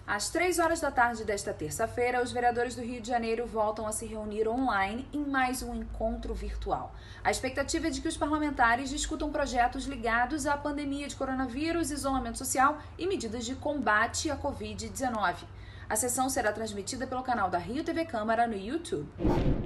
Às 3 horas da tarde desta terça-feira, os vereadores do Rio de Janeiro voltam a se reunir online em mais um encontro virtual. A expectativa é de que os parlamentares discutam projetos ligados à pandemia de coronavírus, isolamento social e medidas de combate à Covid-19. A sessão será transmitida pelo canal da Rio TV Câmara no YouTube.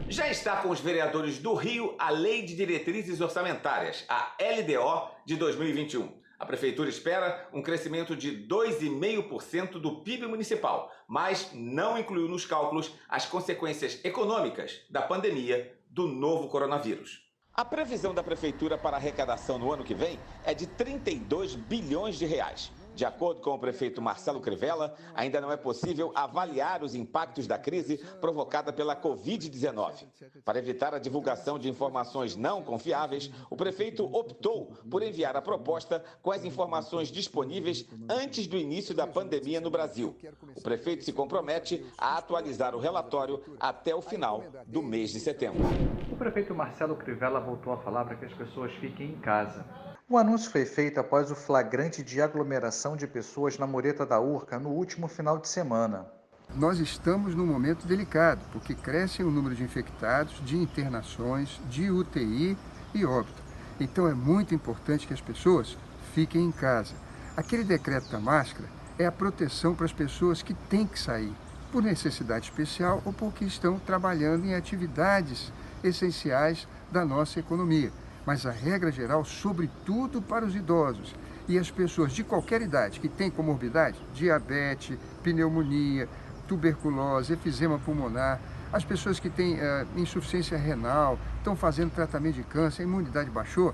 Já está com os vereadores do Rio a Lei de Diretrizes Orçamentárias, a LDO de 2021. A Prefeitura espera um crescimento de 2,5% do PIB municipal, mas não incluiu nos cálculos as consequências econômicas da pandemia do novo coronavírus. A previsão da Prefeitura para a arrecadação no ano que vem é de 32 bilhões de reais. De acordo com o prefeito Marcelo Crivella, ainda não é possível avaliar os impactos da crise provocada pela Covid-19. Para evitar a divulgação de informações não confiáveis, o prefeito optou por enviar a proposta com as informações disponíveis antes do início da pandemia no Brasil. O prefeito se compromete a atualizar o relatório até o final do mês de setembro. O prefeito Marcelo Crivella voltou a falar para que as pessoas fiquem em casa. O anúncio foi feito após o flagrante de aglomeração de pessoas na Mureta da Urca no último final de semana. Nós estamos num momento delicado, porque cresce o número de infectados, de internações, de UTI e óbito. Então é muito importante que as pessoas fiquem em casa. Aquele decreto da máscara é a proteção para as pessoas que têm que sair, por necessidade especial ou porque estão trabalhando em atividades essenciais da nossa economia. Mas a regra geral, sobretudo para os idosos e as pessoas de qualquer idade que têm comorbidade, diabetes, pneumonia, tuberculose, efizema pulmonar, as pessoas que têm insuficiência renal, estão fazendo tratamento de câncer, a imunidade baixou,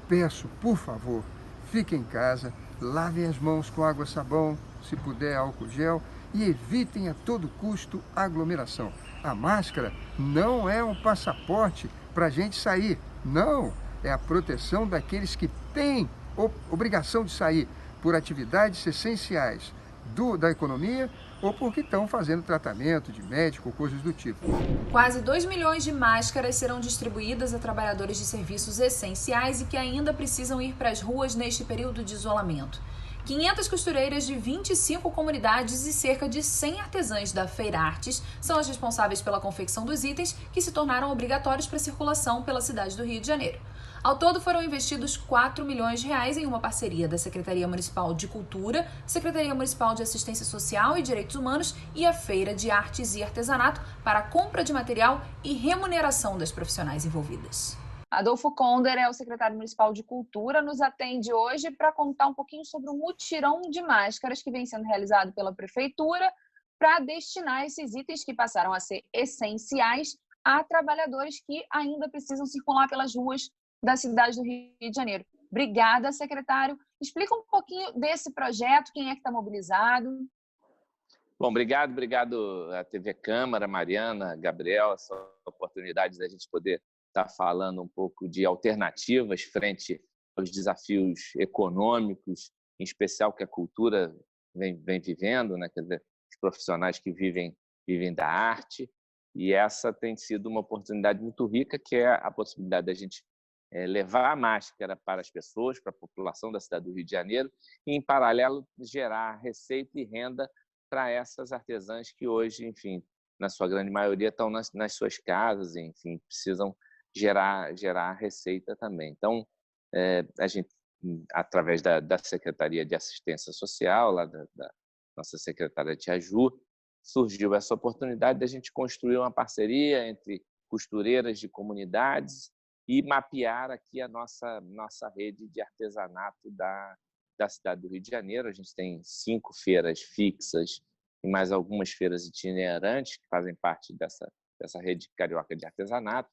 peço, por favor, fiquem em casa, lavem as mãos com água e sabão, se puder álcool gel, e evitem a todo custo a aglomeração. A máscara não é um passaporte para a gente sair, não. É a proteção daqueles que têm obrigação de sair por atividades essenciais da economia ou porque estão fazendo tratamento de médico ou coisas do tipo. Quase 2 milhões de máscaras serão distribuídas a trabalhadores de serviços essenciais e que ainda precisam ir para as ruas neste período de isolamento. 500 costureiras de 25 comunidades e cerca de 100 artesãs da Feira Artes são as responsáveis pela confecção dos itens que se tornaram obrigatórios para circulação pela cidade do Rio de Janeiro. Ao todo, foram investidos 4 milhões de reais em uma parceria da Secretaria Municipal de Cultura, Secretaria Municipal de Assistência Social e Direitos Humanos e a Feira de Artes e Artesanato para a compra de material e remuneração das profissionais envolvidas. Adolfo Conder é o secretário municipal de Cultura, nos atende hoje para contar um pouquinho sobre o mutirão de máscaras que vem sendo realizado pela Prefeitura para destinar esses itens que passaram a ser essenciais a trabalhadores que ainda precisam circular pelas ruas da cidade do Rio de Janeiro. Obrigada, secretário. Explica um pouquinho desse projeto, quem é que está mobilizado. Bom, obrigado à TV Câmara, Mariana, Gabriel, essa oportunidade da gente poder estar falando um pouco de alternativas frente aos desafios econômicos, em especial que a cultura vem vivendo, né? Quer dizer, os profissionais que vivem da arte, e essa tem sido uma oportunidade muito rica, que é a possibilidade da gente levar a máscara para as pessoas, para a população da cidade do Rio de Janeiro, e, em paralelo, gerar receita e renda para essas artesãs que hoje, enfim, na sua grande maioria, estão nas suas casas, enfim, precisam gerar receita também. Então, a gente, através da Secretaria de Assistência Social, lá da nossa secretária Tia Ju, surgiu essa oportunidade da gente construir uma parceria entre costureiras de comunidades e mapear aqui a nossa rede de artesanato da cidade do Rio de Janeiro. A gente tem 5 feiras fixas e mais algumas feiras itinerantes que fazem parte dessa rede carioca de artesanato,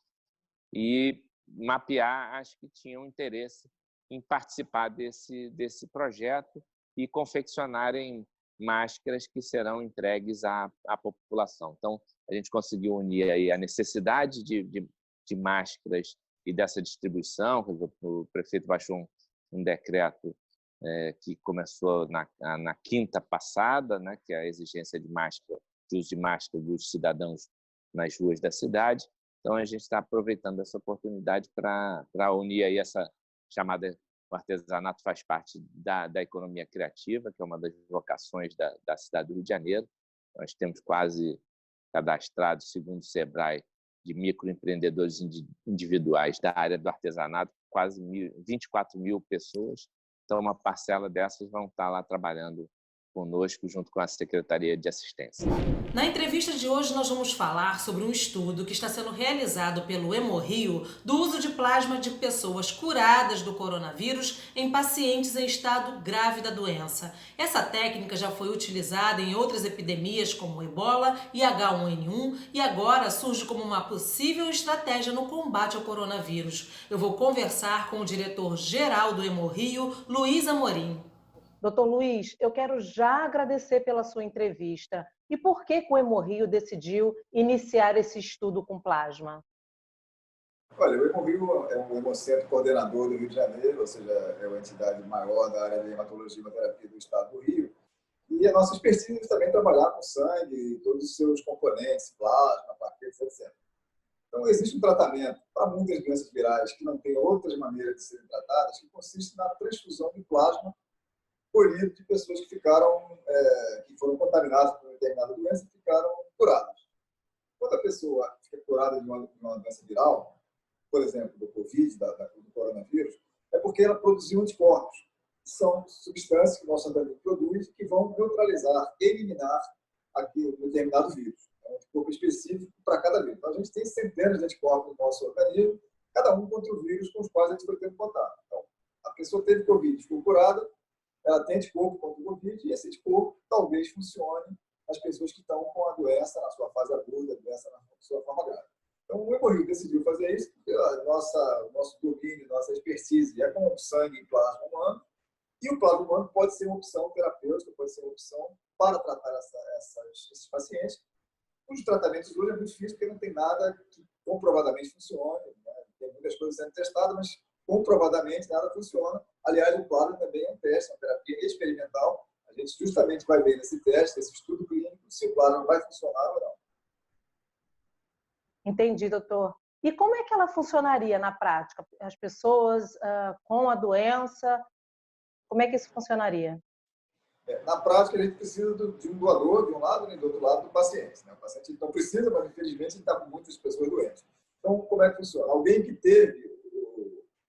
e mapear as que tinham interesse em participar desse projeto e confeccionarem máscaras que serão entregues à população. Então, a gente conseguiu unir aí a necessidade de máscaras e dessa distribuição. O prefeito baixou um decreto que começou na quinta passada, né, que é a exigência de uso de máscara dos cidadãos nas ruas da cidade. Então, a gente está aproveitando essa oportunidade para unir aí essa chamada O artesanato faz parte da economia criativa, que é uma das vocações da cidade do Rio de Janeiro. Nós temos quase cadastrados, segundo o SEBRAE, de microempreendedores individuais da área do artesanato, quase 24 mil pessoas. Então, uma parcela dessas vão estar lá trabalhando conosco, junto com a Secretaria de Assistência. Na entrevista de hoje, nós vamos falar sobre um estudo que está sendo realizado pelo Hemorrio do uso de plasma de pessoas curadas do coronavírus em pacientes em estado grave da doença. Essa técnica já foi utilizada em outras epidemias como Ebola e H1N1 e agora surge como uma possível estratégia no combate ao coronavírus. Eu vou conversar com o diretor-geral do Hemorrio, Luiz Amorim. Doutor Luiz, eu quero já agradecer pela sua entrevista. E por que o Hemorrio decidiu iniciar esse estudo com plasma? Olha, o Hemorrio é um hemocentro coordenador do Rio de Janeiro, ou seja, é uma entidade maior da área de hematologia e hemoterapia do estado do Rio. E a nossa expertise é também trabalhar com sangue e todos os seus componentes, plasma, plaquetas, etc. Então, existe um tratamento para muitas doenças virais que não tem outras maneiras de serem tratadas, que consiste na transfusão de plasma colhido de pessoas que que foram contaminadas por uma determinada doença e ficaram curadas. Quando a pessoa fica curada de uma doença viral, por exemplo, do Covid, do coronavírus, é porque ela produziu anticorpos. São substâncias que o nosso organismo produz e que vão neutralizar, eliminar aquele determinado vírus. É um anticorpo específico para cada vírus. Então, a gente tem centenas de anticorpos no nosso organismo, cada um contra o vírus com os quais a gente foi tendo contato. Então, a pessoa teve Covid, ficou curada, ela tem anticorpo contra o Covid e esse anticorpo talvez funcione nas pessoas que estão com a doença na sua fase aguda, a doença na sua forma grave. Então, o Hemorrio decidiu fazer isso porque o nosso domínio, nossa expertise é com sangue e plasma humano, e o plasma humano pode ser uma opção terapêutica, pode ser uma opção para tratar esses pacientes, cujo tratamento hoje é muito difícil porque não tem nada que comprovadamente funcione, né? Tem muitas coisas sendo testadas, mas comprovadamente nada funciona. Aliás, o plasma também é um teste, uma terapia experimental. A gente justamente vai ver nesse teste, nesse estudo clínico, se o plasma vai funcionar ou não. Entendi, doutor. E como é que ela funcionaria na prática? As pessoas com a doença, como é que isso funcionaria? Na prática, a gente precisa de um doador de um lado e do outro lado do paciente, né? O paciente não precisa, mas infelizmente ele está com muitas pessoas doentes. Então, como é que funciona? Alguém que teve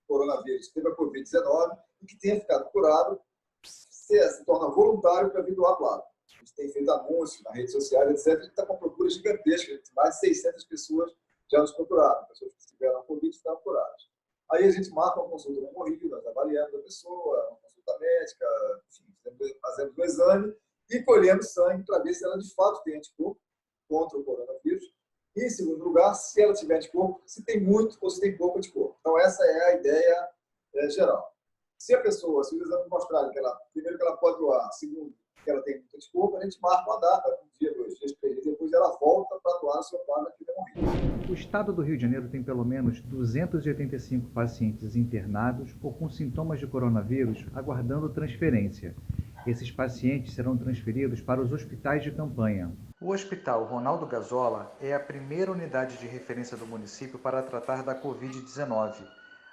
coronavírus, teve a Covid-19 e que tenha ficado curado, se torna voluntário para vir doar plasma. A gente tem feito anúncios nas redes sociais, etc. A gente está com uma procura gigantesca, mais de 600 pessoas já nos procuraram, pessoas que tiveram Covid e ficaram curadas. Aí a gente marca uma consulta no Hemorrio, nós avaliamos a pessoa, uma consulta médica, enfim, fazemos um exame e colhemos sangue para ver se ela de fato tem anticorpo contra o coronavírus. E, em segundo lugar, se ela tiver anticorpo, se tem muito ou se tem pouco anticorpo. Então, essa é a ideia geral. Se a pessoa, se o exame mostrar primeiro que ela pode doar, segundo que ela tem muito anticorpo, a gente marca uma data, um dia, 2 dias, 3 dias, depois ela volta para doar o seu plasma aqui no Hemorrio. O estado do Rio de Janeiro tem pelo menos 285 pacientes internados ou com sintomas de coronavírus aguardando transferência. Esses pacientes serão transferidos para os hospitais de campanha. O Hospital Ronaldo Gazola é a primeira unidade de referência do município para tratar da Covid-19.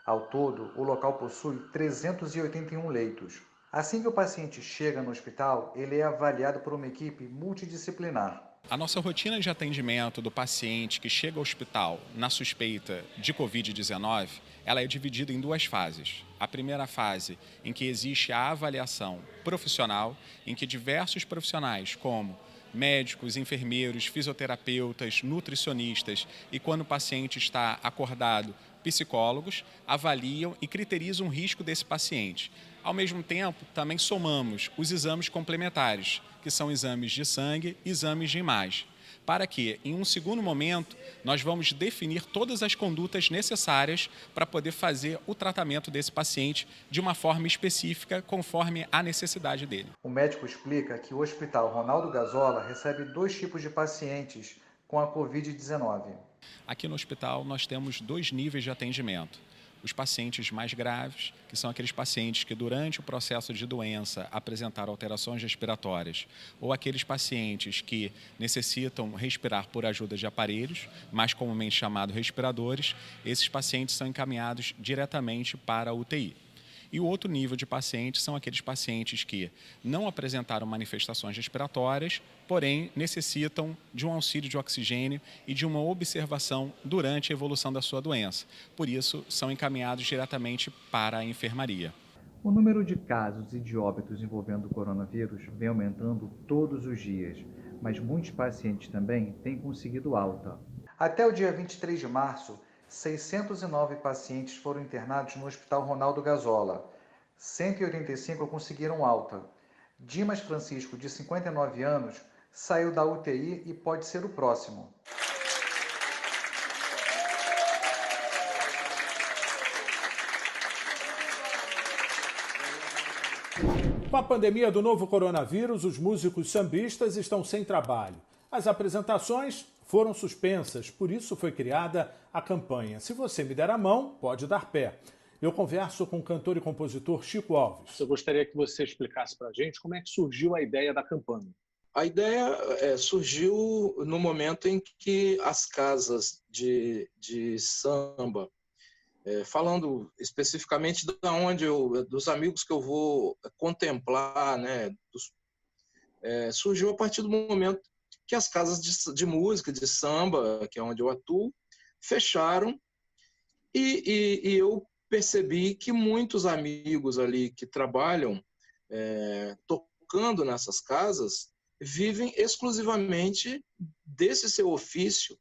Ao todo, o local possui 381 leitos. Assim que o paciente chega no hospital, ele é avaliado por uma equipe multidisciplinar. A nossa rotina de atendimento do paciente que chega ao hospital na suspeita de Covid-19, ela é dividida em 2 fases. A primeira fase, em que existe a avaliação profissional, em que diversos profissionais, como médicos, enfermeiros, fisioterapeutas, nutricionistas e, quando o paciente está acordado, psicólogos, avaliam e criterizam o risco desse paciente. Ao mesmo tempo, também somamos os exames complementares, que são exames de sangue e exames de imagem, para que, em um segundo momento, nós vamos definir todas as condutas necessárias para poder fazer o tratamento desse paciente de uma forma específica, conforme a necessidade dele. O médico explica que o Hospital Ronaldo Gazola recebe 2 tipos de pacientes com a Covid-19. Aqui no hospital nós temos 2 níveis de atendimento. Os pacientes mais graves, que são aqueles pacientes que durante o processo de doença apresentaram alterações respiratórias, ou aqueles pacientes que necessitam respirar por ajuda de aparelhos, mais comumente chamados respiradores, esses pacientes são encaminhados diretamente para a UTI. E o outro nível de pacientes são aqueles pacientes que não apresentaram manifestações respiratórias, porém necessitam de um auxílio de oxigênio e de uma observação durante a evolução da sua doença. Por isso, são encaminhados diretamente para a enfermaria. O número de casos e de óbitos envolvendo o coronavírus vem aumentando todos os dias, mas muitos pacientes também têm conseguido alta. Até o dia 23 de março, 609 pacientes foram internados no Hospital Ronaldo Gazola. 185 conseguiram alta. Dimas Francisco, de 59 anos, saiu da UTI e pode ser o próximo. Com a pandemia do novo coronavírus, os músicos sambistas estão sem trabalho. As apresentações foram suspensas, por isso foi criada a campanha Se Você Me Der a Mão, Pode Dar Pé. Eu converso com o cantor e compositor Chico Alves. Eu gostaria que você explicasse para a gente como é que surgiu a ideia da campanha. A ideia surgiu no momento em que as casas de samba, falando especificamente dos amigos que eu vou contemplar, né, surgiu a partir do momento que as casas de música, de samba, que é onde eu atuo, fecharam e eu percebi que muitos amigos ali que trabalham tocando nessas casas vivem exclusivamente desse seu ofício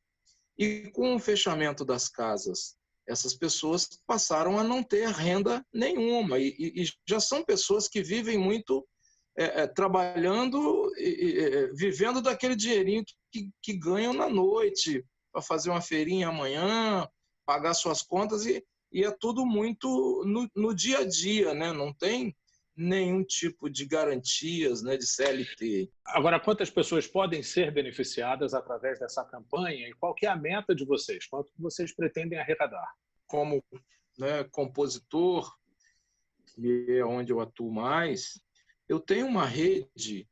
e com o fechamento das casas, essas pessoas passaram a não ter renda nenhuma e já são pessoas que vivem muito trabalhando e vivendo daquele dinheirinho que ganham na noite para fazer uma feirinha amanhã, pagar suas contas e é tudo muito no dia a dia, né? Não tem nenhum tipo de garantias, né, de CLT. Agora, quantas pessoas podem ser beneficiadas através dessa campanha e qual que é a meta de vocês? Quanto vocês pretendem arrecadar? Como, né, compositor, que é onde eu atuo mais, eu tenho uma rede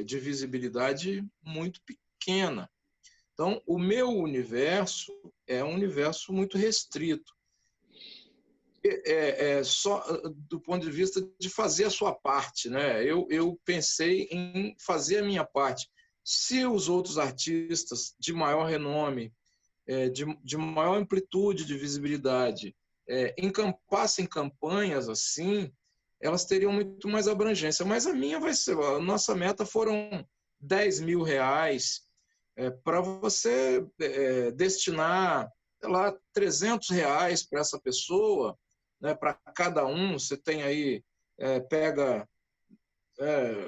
de visibilidade muito pequena. Então, o meu universo é um universo muito restrito. Só do ponto de vista de fazer a sua parte, né? Eu pensei em fazer a minha parte. Se os outros artistas de maior renome, de maior amplitude de visibilidade, encampassem campanhas assim, elas teriam muito mais abrangência. Mas a minha vai ser, a nossa meta foram R$10 mil para você destinar, sei lá, R$300 para essa pessoa, né, para cada um. Você tem aí, pega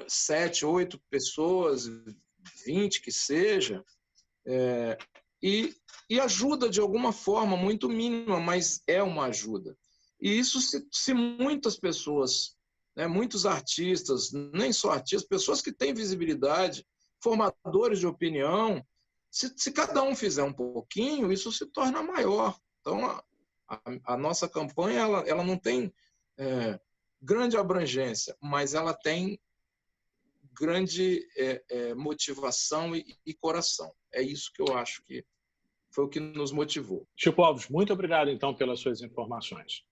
7, 8 pessoas, 20 que seja, e ajuda de alguma forma, muito mínima, mas é uma ajuda. E isso se muitas pessoas, né, muitos artistas, nem só artistas, pessoas que têm visibilidade, formadores de opinião, se cada um fizer um pouquinho, isso se torna maior. Então, a nossa campanha ela não tem grande abrangência, mas ela tem grande motivação e coração. É isso que eu acho que foi o que nos motivou. Chico Alves, muito obrigado, então, pelas suas informações.